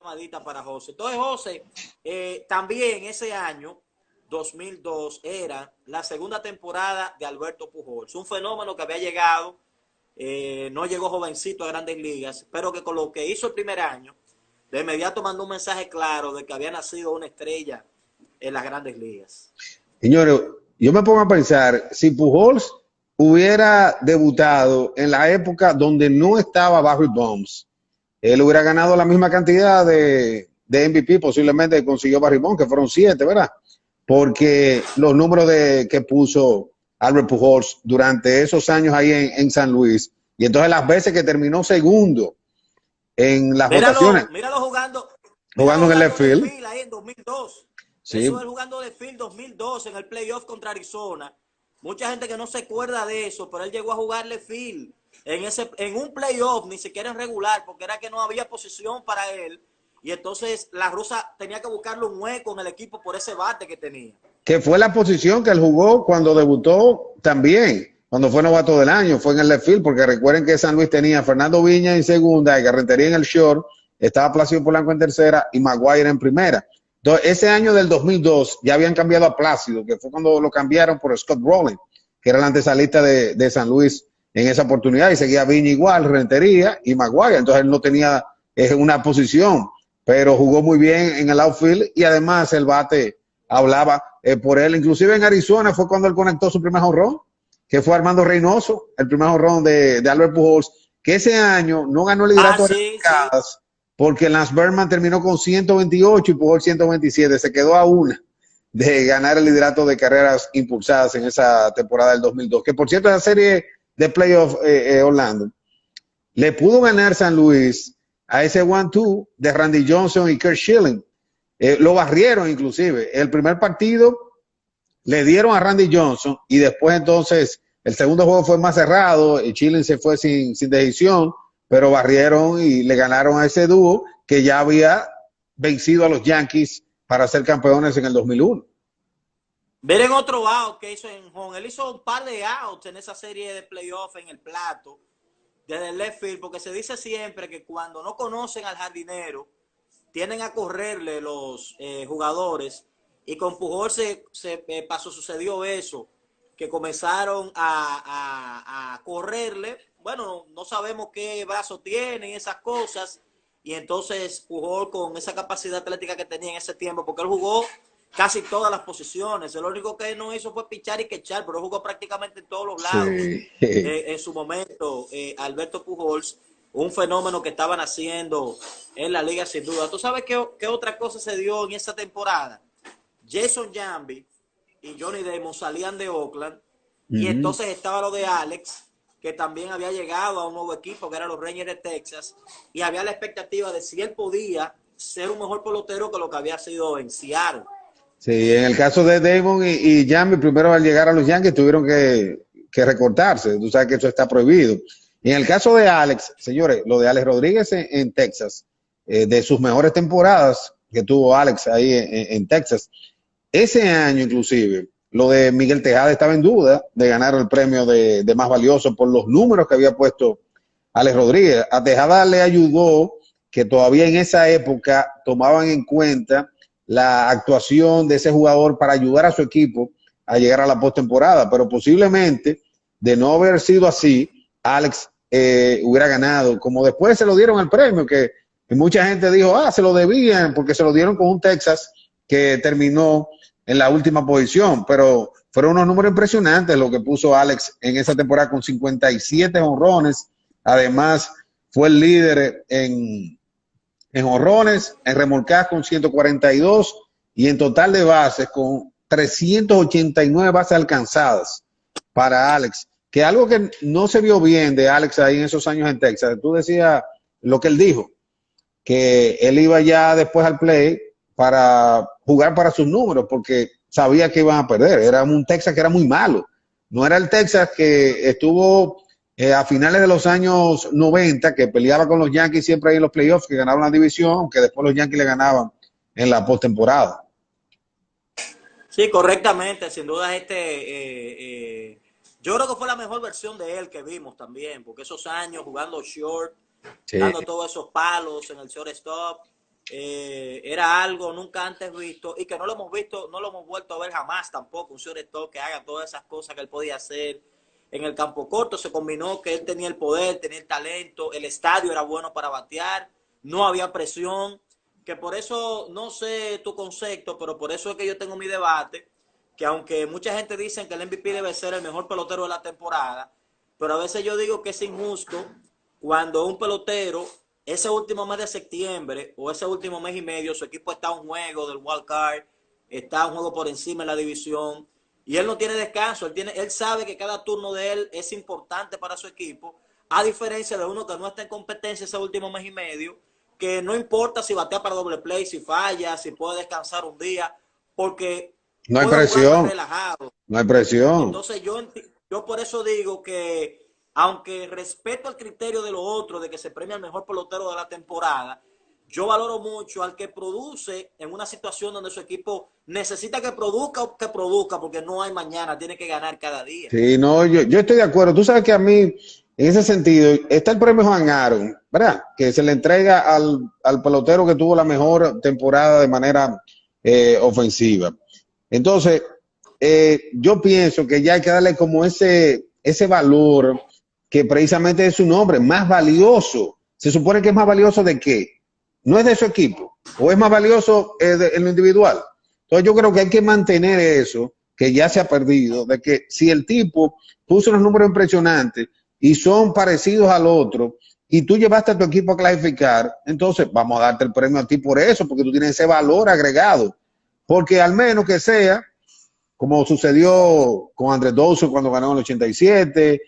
llamadita para José. Entonces, José, también ese año, 2002, era la segunda temporada de Alberto Pujols. Un fenómeno que había llegado, no llegó jovencito a Grandes Ligas, pero que con lo que hizo el primer año, de inmediato mandó un mensaje claro de que había nacido una estrella en las Grandes Ligas. Señores, yo me pongo a pensar, si Pujols hubiera debutado en la época donde no estaba Barry Bonds, él hubiera ganado la misma cantidad de MVP posiblemente que consiguió Barry Bonds, que fueron 7, ¿verdad? Porque los números que puso Albert Pujols durante esos años ahí en San Luis, y entonces las veces que terminó segundo en las votaciones, Míralo jugando, jugando en el left de field. field ahí en 2002. Eso Sí, es jugando de field 2002 en el playoff contra Arizona. Mucha gente que no se acuerda de eso, pero él llegó a jugarle field en un playoff, ni siquiera en regular, porque era que no había posición para él. Y entonces la rusa tenía que buscarle un hueco en el equipo por ese bate que tenía. que fue la posición que él jugó cuando debutó también, cuando fue novato del año, fue en el left field, porque recuerden que San Luis tenía a Fernando Viña en segunda, y Carretería en el short, estaba Plácido Polanco en tercera y Maguire en primera. Entonces, ese año del 2002 ya habían cambiado a Plácido, que fue cuando lo cambiaron por Scott Rowland, que era el antesalista de San Luis en esa oportunidad, y seguía Viña igual, Rentería y Maguire. Entonces él no tenía una posición, pero jugó muy bien en el outfield y además el bate hablaba por él. Inclusive en Arizona fue cuando él conectó su primer jonrón, que fue Armando Reynoso, el primer jonrón de Albert Pujols, que ese año no ganó el liderato de Sí, sí. remolcadas porque Lance Berman terminó con 128 y Pujols 127, se quedó a una de ganar el liderato de carreras impulsadas en esa temporada del 2002, que por cierto esa serie de playoff Orlando le pudo ganar San Luis a ese 1-2 de Randy Johnson y Kurt Schilling. Lo barrieron inclusive. El primer partido le dieron a Randy Johnson y después entonces el segundo juego fue más cerrado y Schilling se fue sin decisión, pero barrieron y le ganaron a ese dúo que ya había vencido a los Yankees para ser campeones en el 2001. Miren otro out que hizo en home. Él hizo un par de outs en esa serie de playoff en el plato, desde el left field, porque se dice siempre que cuando no conocen al jardinero, tienden a correrle los jugadores, y con Pujol sucedió eso, que comenzaron a correrle. Bueno, no sabemos qué brazo tienen, esas cosas, y entonces Pujol, con esa capacidad atlética que tenía en ese tiempo, porque él jugó casi todas las posiciones, lo único que no hizo fue pichar y quechar, pero jugó prácticamente en todos los lados. Sí. En su momento, Alberto Pujols, un fenómeno que estaban haciendo en la liga sin duda. ¿Tú sabes qué otra cosa se dio en esa temporada? Jason Giambi y Johnny Damon salían de Oakland, y entonces estaba lo de Alex, que también había llegado a un nuevo equipo, que eran los Rangers de Texas, y había la expectativa de si él podía ser un mejor pelotero que lo que había sido en Seattle. Sí, en el caso de Damon y Jamie, primero al llegar a los Yankees tuvieron que recortarse. Tú sabes que eso está prohibido. Y en el caso de Alex, señores, lo de Alex Rodríguez en Texas, de sus mejores temporadas que tuvo Alex ahí en Texas, ese año inclusive, lo de Miguel Tejada estaba en duda de ganar el premio de más valioso por los números que había puesto Alex Rodríguez. A Tejada le ayudó que todavía en esa época tomaban en cuenta la actuación de ese jugador para ayudar a su equipo a llegar a la postemporada, pero posiblemente de no haber sido así, Alex hubiera ganado, como después se lo dieron el premio, que mucha gente dijo, se lo debían porque se lo dieron con un Texas que terminó en la última posición, pero fueron unos números impresionantes lo que puso Alex en esa temporada con 57 honrones, además fue el líder en honrones, en remolcadas con 142 y en total de bases con 389 bases alcanzadas para Alex, que algo que no se vio bien de Alex ahí en esos años en Texas. Tú decías lo que él dijo, que él iba ya después al play para jugar para sus números, porque sabía que iban a perder. Era un Texas que era muy malo. No era el Texas que estuvo a finales de los años 90, que peleaba con los Yankees siempre ahí en los playoffs, que ganaban la división, aunque después los Yankees le ganaban en la postemporada. Sí, correctamente, sin duda yo creo que fue la mejor versión de él que vimos también, porque esos años jugando short, Sí. dando todos esos palos en el shortstop, era algo nunca antes visto y que no lo hemos visto, no lo hemos vuelto a ver jamás tampoco. Un shortstop que haga todas esas cosas que él podía hacer en el campo corto. Se combinó que él tenía el poder, tenía el talento, el estadio era bueno para batear, no había presión, que por eso, no sé tu concepto, pero por eso es que yo tengo mi debate, que aunque mucha gente dice que el MVP debe ser el mejor pelotero de la temporada, pero a veces yo digo que es injusto cuando un pelotero, ese último mes de septiembre o ese último mes y medio, su equipo está a un juego del wild card, está a un juego por encima en la división y él no tiene descanso, él sabe que cada turno de él es importante para su equipo, a diferencia de uno que no está en competencia ese último mes y medio, que no importa si batea para doble play, si falla, si puede descansar un día, porque No hay puede jugar más presión, relajado. no hay presión. Entonces yo por eso digo que aunque respeto el criterio de lo otro, de que se premia al mejor pelotero de la temporada, yo valoro mucho al que produce en una situación donde su equipo necesita que produzca, porque no hay mañana, tiene que ganar cada día. Sí, no, yo estoy de acuerdo. Tú sabes que a mí, en ese sentido, está el premio Juan Aaron, ¿verdad? Que se le entrega al pelotero que tuvo la mejor temporada de manera ofensiva. Entonces, yo pienso que ya hay que darle como ese valor que precisamente es su nombre, más valioso. Se supone que es más valioso de qué? No es de su equipo, o es más valioso en lo individual. Entonces yo creo que hay que mantener eso, que ya se ha perdido, de que si el tipo puso unos números impresionantes y son parecidos al otro, y tú llevaste a tu equipo a clasificar, entonces vamos a darte el premio a ti por eso, porque tú tienes ese valor agregado. Porque al menos que sea, como sucedió con Andrés Dawson cuando ganó en el 87,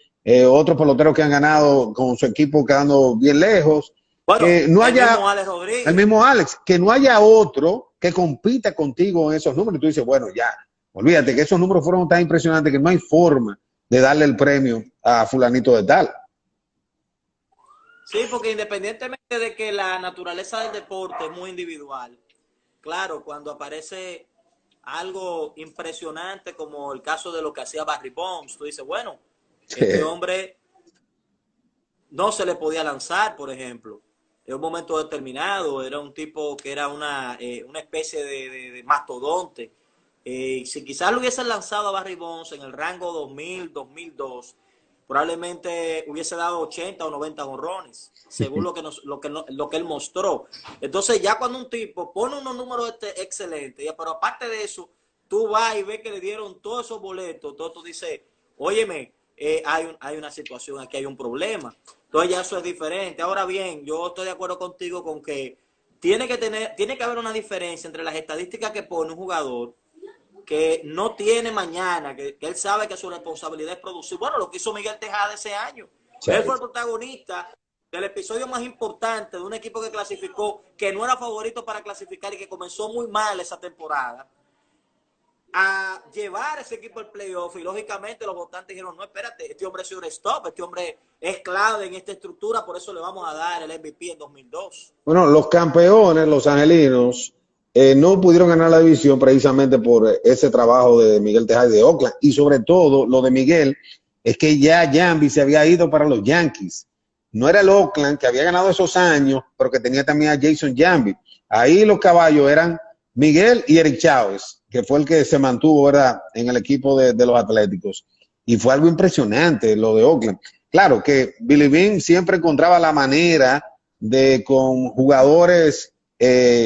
otros peloteros que han ganado con su equipo quedando bien lejos, Bueno, que no el haya, mismo Alex el Rodríguez. mismo Alex, que no haya otro que compita contigo en esos números. Y tú dices, bueno, ya, olvídate que esos números fueron tan impresionantes que no hay forma de darle el premio a fulanito de tal. Sí, porque independientemente de que la naturaleza del deporte es muy individual, claro, cuando aparece algo impresionante como el caso de lo que hacía Barry Bonds, tú dices, bueno, este hombre no se le podía lanzar, por ejemplo, en un momento determinado, era un tipo que era una especie de mastodonte. Si quizás lo hubiesen lanzado a Barry Bonds en el rango 2000-2002, probablemente hubiese dado 80 o 90 jonrones, según lo que él mostró. Entonces ya cuando un tipo pone unos números excelentes, pero aparte de eso, tú vas y ves que le dieron todos esos boletos, todo tú dices, óyeme, hay una situación, aquí hay un problema. Entonces ya eso es diferente. Ahora bien, yo estoy de acuerdo contigo con que tiene que haber una diferencia entre las estadísticas que pone un jugador que no tiene mañana, que él sabe que su responsabilidad es producir. Bueno, lo que hizo Miguel Tejada ese año. Sí. Él fue el protagonista del episodio más importante de un equipo que clasificó, que no era favorito para clasificar y que comenzó muy mal esa temporada, a llevar ese equipo al playoff, y lógicamente los votantes dijeron, no, espérate, este hombre es stop, este hombre es clave en esta estructura, por eso le vamos a dar el MVP en 2002. Bueno, los campeones, los angelinos, no pudieron ganar la división precisamente por ese trabajo de Miguel Tejada y de Oakland. Y sobre todo, lo de Miguel, es que ya Giambi se había ido para los Yankees. No era el Oakland que había ganado esos años, pero que tenía también a Jason Giambi. Ahí los caballos eran Miguel y Eric Chávez, que fue el que se mantuvo, ¿verdad?, en el equipo de los Atléticos. Y fue algo impresionante lo de Oakland. Claro que Billy Beane siempre encontraba la manera de, con jugadores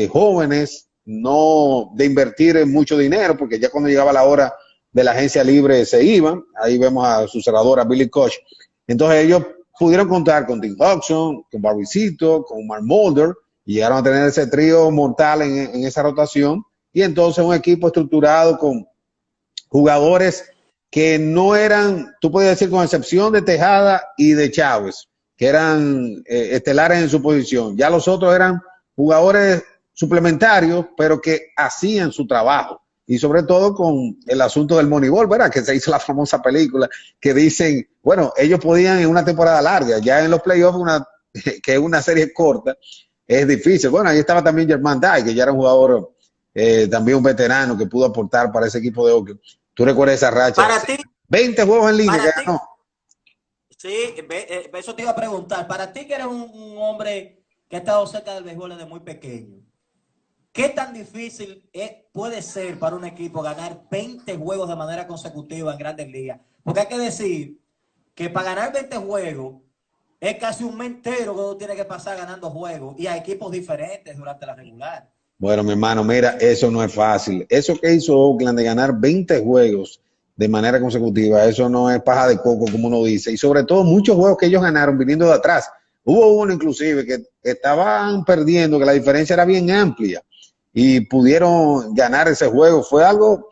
jóvenes, no de invertir mucho dinero, porque ya cuando llegaba la hora de la agencia libre se iban. Ahí vemos a su cerrador, a Billy Koch. Entonces ellos pudieron contar con Tim Hudson, con Barbicito, con Mark Mulder, y llegaron a tener ese trío mortal en esa rotación. Y entonces un equipo estructurado con jugadores que no eran, tú podías decir, con excepción de Tejada y de Chávez, que eran estelares en su posición. Ya los otros eran jugadores suplementarios, pero que hacían su trabajo. Y sobre todo con el asunto del Moneyball, ¿verdad? Que se hizo la famosa película que dicen, bueno, ellos podían en una temporada larga, ya en los playoffs, que es una serie corta, es difícil. Bueno, ahí estaba también Germán Day, que ya era un jugador, también un veterano que pudo aportar para ese equipo de Oakland. ¿Tú recuerdas esa racha? Para ti, 20 juegos en línea que ti, ganó. sí, eso te iba a preguntar. Para ti que eres un hombre que ha estado cerca del béisbol desde muy pequeño, ¿Qué tan difícil puede ser para un equipo ganar 20 juegos de manera consecutiva en Grandes Ligas? Porque hay que decir que para ganar 20 juegos es casi un mes entero que uno tiene que pasar ganando juegos y a equipos diferentes durante la regular. Bueno, mi hermano, mira, eso no es fácil. Eso que hizo Oakland de ganar 20 juegos de manera consecutiva, eso no es paja de coco, como uno dice. Y sobre todo, muchos juegos que ellos ganaron viniendo de atrás. Hubo uno inclusive que estaban perdiendo, que la diferencia era bien amplia y pudieron ganar ese juego. Fue algo